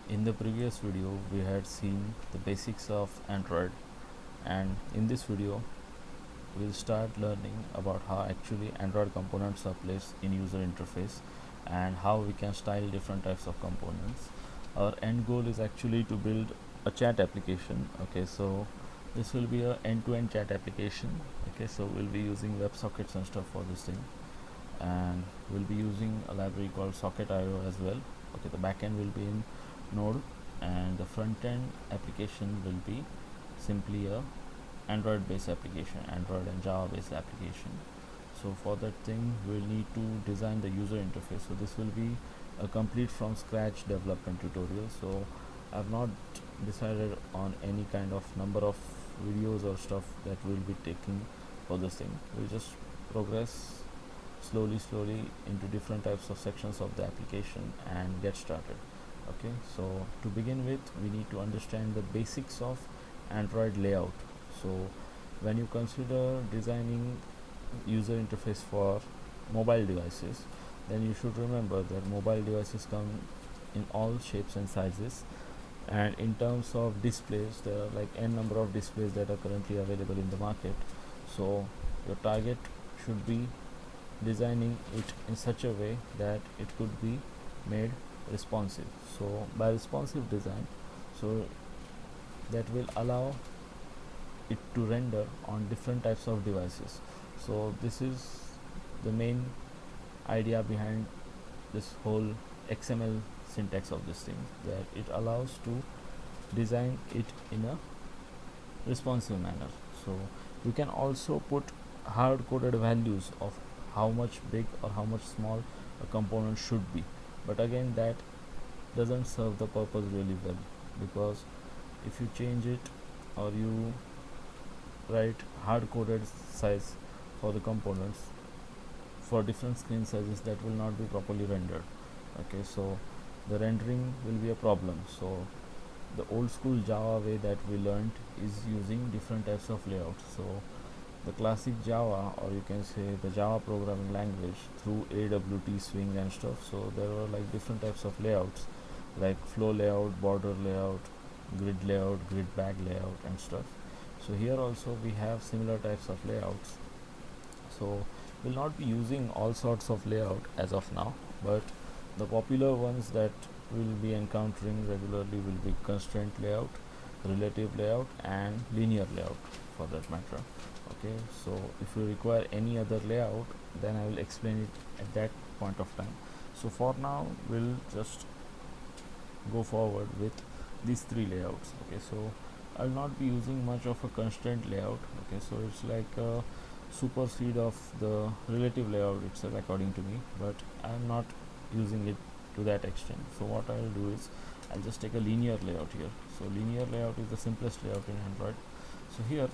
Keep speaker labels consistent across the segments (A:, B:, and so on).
A: In the previous video we had seen the basics of Android, and in this video we'll start learning about how actually Android components are placed in user interface and how we can style different types of components. Our end goal is actually to build a chat application. Okay, so this will be a end-to-end chat application. Okay, so we'll be using WebSockets and stuff for this thing, and we'll be using a library called Socket.io as well. Okay, the backend will be in Node, and the front end application will be simply a Android based application, Android and Java based application. So for that thing we'll need to design the user interface. So this will be a complete from scratch development tutorial. So I've not decided on any kind of number of videos or stuff that we'll be taking for this thing. We'll just progress slowly into different types of sections of the application and get started. Okay, so to begin with we need to understand the basics of Android layout. So when you consider designing user interface for mobile devices, then you should remember that mobile devices come in all shapes and sizes, and in terms of displays there are like n number of displays that are currently available in the market. So your target should be designing it in such a way that it could be made responsive. So by responsive design, so that will allow it to render on different types of devices. So this is the main idea behind this whole XML syntax of this thing, that it allows to design it in a responsive manner. So we can also put hard coded values of how much big or how much small a component should be, but again that doesn't serve the purpose really well, because if you change it or you write hard coded size for the components for different screen sizes, that will not be properly rendered. Okay, so the rendering will be a problem. So the old school Java way that we learned is using different types of layouts. So the classic Java, or you can say the Java programming language, through AWT, swing and stuff, so there were like different types of layouts like flow layout, border layout, grid layout, grid bag layout and stuff. So here also we have similar types of layouts. So we'll not be using all sorts of layout as of now, but the popular ones that we'll be encountering regularly will be constraint layout, relative layout and linear layout for that matter. Okay, so if you require any other layout, then I will explain it at that point of time. So for now we'll just go forward with these three layouts. Okay, so I'll not be using much of a constraint layout. Okay, so it's like a supersede of the relative layout itself according to me, but I'm not using it to that extent. So what I'll do is I'll just take a linear layout here. So linear layout is the simplest layout in Android. So here,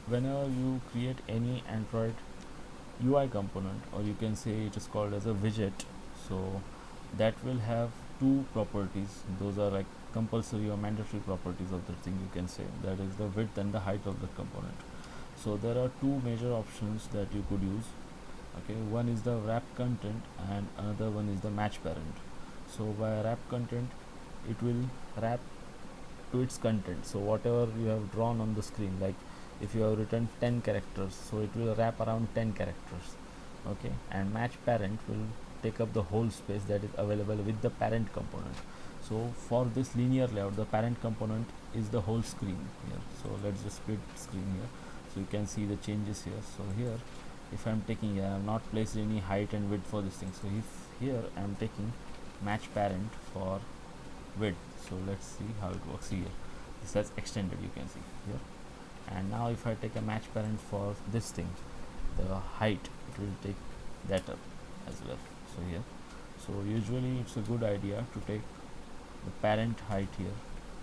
A: whenever you create any Android UI component, or you can say it is called as a widget, so that will have two properties. Those are like compulsory or mandatory properties of the thing, you can say, that is the width and the height of the component. So there are two major options that you could use. Okay, one is the wrap content and another one is the match parent. So by wrap content, it will wrap to its content. So whatever you have drawn on the screen, like if you have written 10 characters, so it will wrap around 10 characters. Okay, and match parent will take up the whole space that is available with the parent component. So for this linear layout, the parent component is the whole screen here. So let's just split screen here, so you can see the changes here. So here, if I'm taking here, I have not placed any height and width for this thing. So if here I'm taking match parent for width, so let's see how it works here. This has extended, you can see here. And now if I take a match parent for this thing, the height, it will take that up as well. So here, so usually it's a good idea to take the parent height here.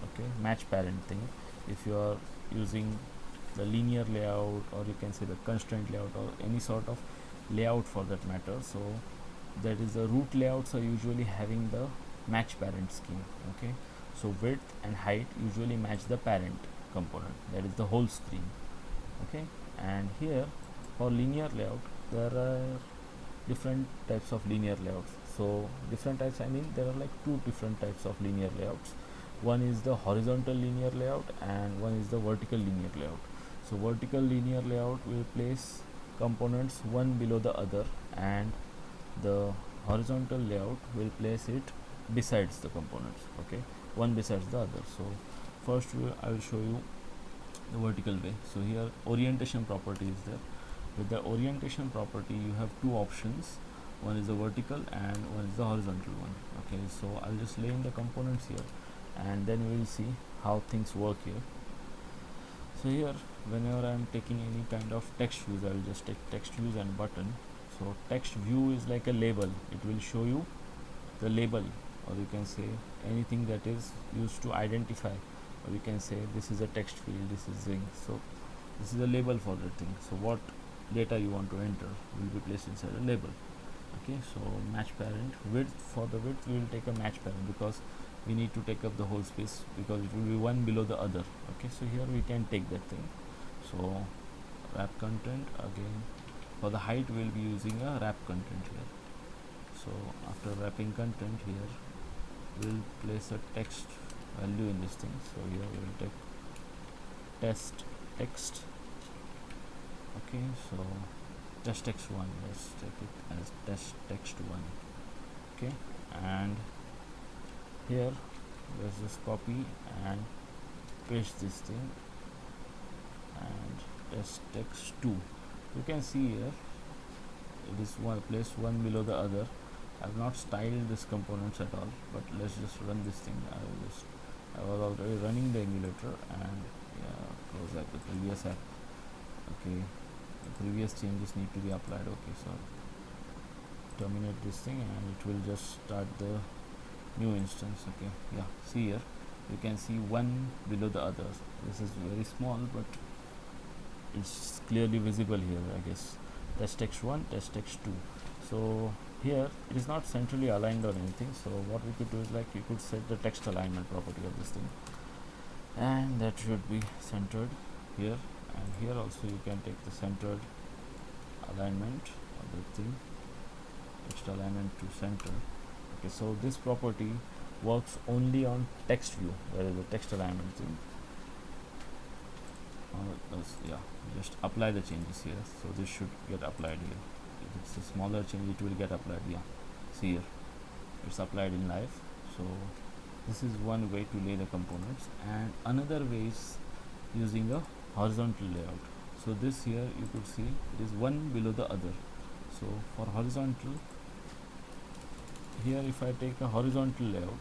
A: Okay, match parent thing, if you are using the linear layout, or you can say the constraint layout, or any sort of layout for that matter. So that is, the root layouts are usually having the match parent scheme. Okay, so width and height usually match the parent component, that is the whole screen. Okay, and here for linear layout there are different types of linear layouts. So different types, I mean there are like two different types of linear layouts. One is the horizontal linear layout and one is the vertical linear layout. So vertical linear layout will place components one below the other, and the horizontal layout will place it besides the components, okay, one besides the other. So first I will show you the vertical way. So here orientation property is there. With the orientation property you have two options, one is the vertical and one is the horizontal one. Okay, so I'll just lay in the components here and then we will see how things work here. So here whenever I'm taking any kind of text views, I will just take text views and button. So text view is like a label, it will show you the label, or you can say anything that is used to identify, or you can say this is a text field, this is ring. So this is a label for the thing. So what data you want to enter will be placed inside a label. Okay, so match parent width, for the width we will take a match parent because we need to take up the whole space because it will be one below the other. Okay, so here we can take that thing. So wrap content, again for the height we will be using a wrap content here. So after wrapping content here we'll place a text value in this thing. So here we will take test text. Okay, so test text1, let's take it as test text1. Okay, and here let's just copy and paste this thing, and test text2. You can see here it is one placed one below the other. I have not styled this components at all, but let's just run this thing. I was already running the emulator, and yeah, close up the previous app. Okay, the previous changes need to be applied. Okay, so terminate this thing and it will just start the new instance. Okay, yeah, see here you can see one below the others. This is very small, but it's clearly visible here, I guess. Test text1, test text2. So here it is not centrally aligned or anything, so what we could do is like you could set the text alignment property of this thing, and that should be centered here, and here also you can take the centered alignment of the thing, text alignment to center. Okay, so this property works only on text view, whereas the text alignment thing yeah, just apply the changes here. So this should get applied here. If it's a smaller change it will get applied. Yeah, see here it's applied in live. So this is one way to lay the components, and another way is using a horizontal layout. So this here you could see it is one below the other. So for horizontal, here if I take a horizontal layout,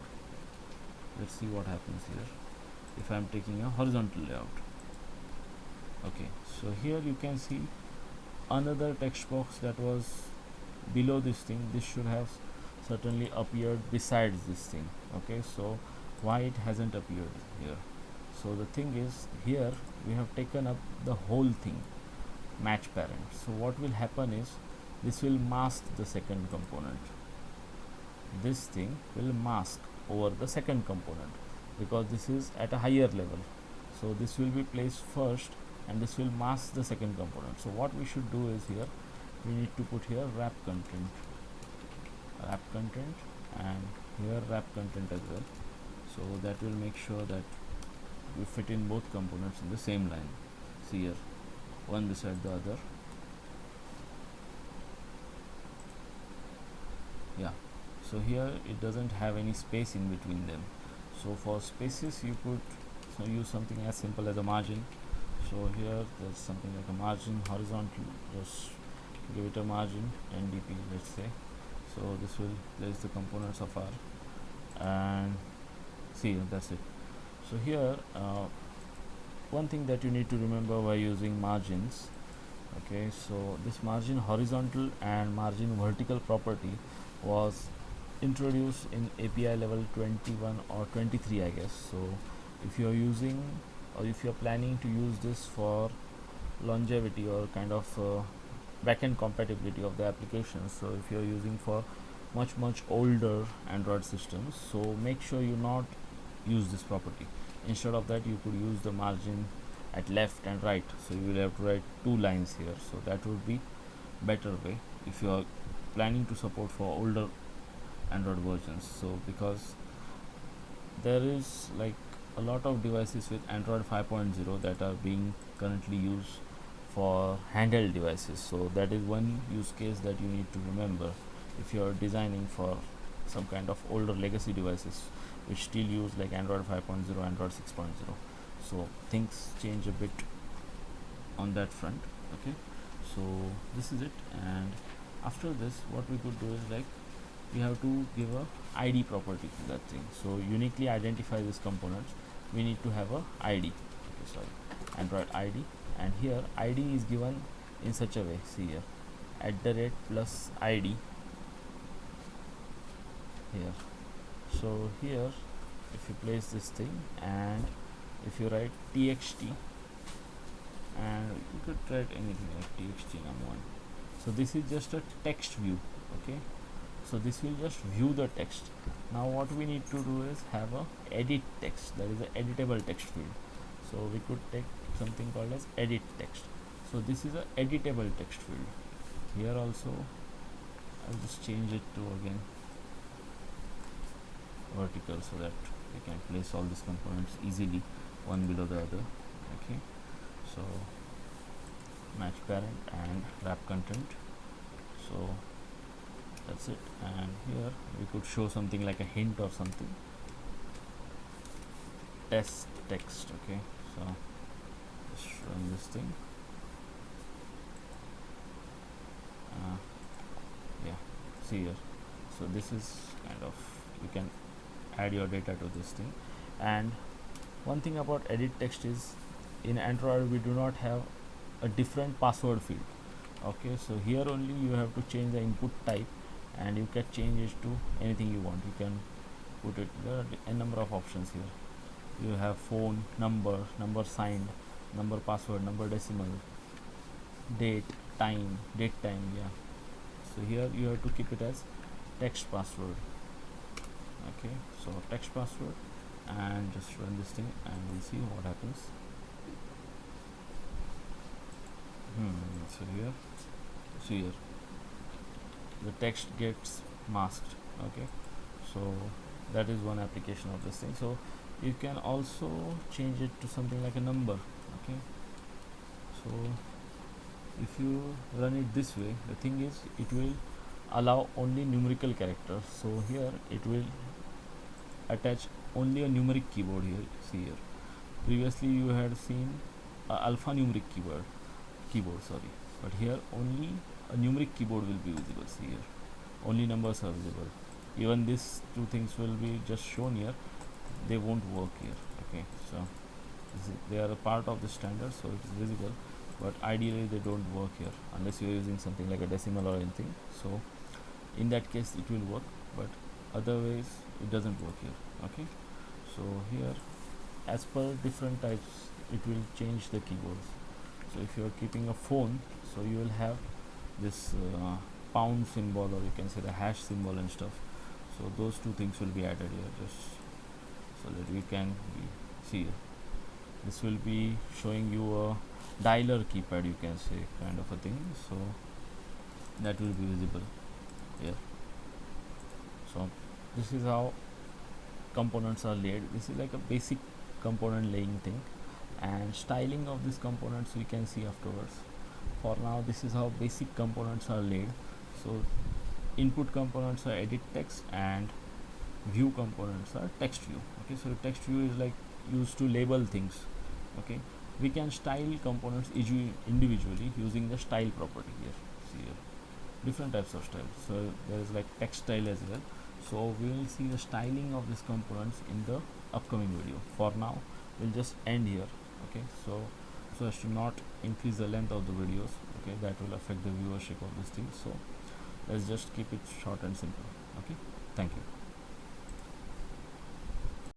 A: let's see what happens here if I am taking a horizontal layout. Okay, so here you can see another text box that was below this thing. This should have certainly appeared besides this thing. Okay, so why it hasn't appeared here? So the thing is, here we have taken up the whole thing, match parent. So what will happen is this will mask the second component. This thing will mask over the second component because this is at a higher level. So this will be placed first and this will mask the second component. So what we should do is here we need to put here wrap content, and here wrap content as well. So that will make sure that we fit in both components in the same line. See here, one beside the other. Yeah, so here it doesn't have any space in between them. So for spaces you could use something as simple as a margin. So here there's something like a margin horizontal, just give it a margin NDP, let's say. So this will place the components of R, and see, that's it. So here one thing that you need to remember while using margins, okay, so this margin horizontal and margin vertical property was introduced in API level 21 or 23, I guess. So if you are using, or if you are planning to use this for longevity or kind of backend compatibility of the application, so if you are using for much older Android systems, so make sure you not use this property. Instead of that, you could use the margin at left and right, so you will have to write 2 lines here. So that would be better way if you are planning to support for older Android versions. So because there is like a lot of devices with Android 5.0 that are being currently used for handheld devices, so that is one use case that you need to remember if you are designing for some kind of older legacy devices which still use like Android 5.0, Android 6.0. So things change a bit on that front. Okay, so this is it, and after this what we could do is like we have to give a ID property to that thing. So uniquely identify these components, we need to have a ID. Okay, sorry, Android ID, and here ID is given in such a way. See here, @ plus ID here. So here if you place this thing and if you write txt, and you could write anything like txt num1. So this is just a text view. Okay, so this will just view the text. Now what we need to do is have a edit text, that is a editable text field. So we could take something called as edit text. So this is a editable text field. Here also I'll just change it to again vertical so that we can place all these components easily one below the other. Okay, so match parent and wrap content. So that's it, and here we could show something like a hint or something, test text. Okay, so just run this thing. Yeah, see here, so this is kind of, you can add your data to this thing. And one thing about edit text is in Android we do not have a different password field. Okay, so here only you have to change the input type and you can change it to anything you want. You can put it, there are a number of options here. You have phone, number, number signed, number password, number decimal, date, time, date time. Yeah, so here you have to keep it as text password. Okay, so text password, and just run this thing and we'll see what happens. So here, see here, the text gets masked. Okay, so that is one application of this thing. So you can also change it to something like a number. Okay, so if you run it this way, the thing is it will allow only numerical characters. So here it will attach only a numeric keyboard. Here, see here, previously you had seen alphanumeric keyboard, sorry, but here only a numeric keyboard will be visible. See here, only numbers are visible. Even these two things will be just shown here, they won't work here. Okay, so they are a part of the standard, so it is visible, but ideally they don't work here unless you are using something like a decimal or anything. So in that case it will work, but otherwise it doesn't work here. Okay, so here as per different types it will change the keyboards. So if you are keeping a phone, so you will have this pound symbol, or you can say the hash symbol and stuff. So those two things will be added here, just so that we can see here. This will be showing you a dialer keypad, you can say, kind of a thing. So that will be visible here. So this is how components are laid. This is like a basic component laying thing, and styling of these components we can see afterwards. For now this is how basic components are laid. So input components are edit text and view components are text view. Okay, so text view is like used to label things. Okay, we can style components individually using the style property here. See here, different types of styles. So there is like text style as well. So we will see the styling of these components in the upcoming video. For now we'll just end here. Okay, so as to not increase the length of the videos. Okay, that will affect the viewership of this thing. So let's just keep it short and simple. Okay, thank you.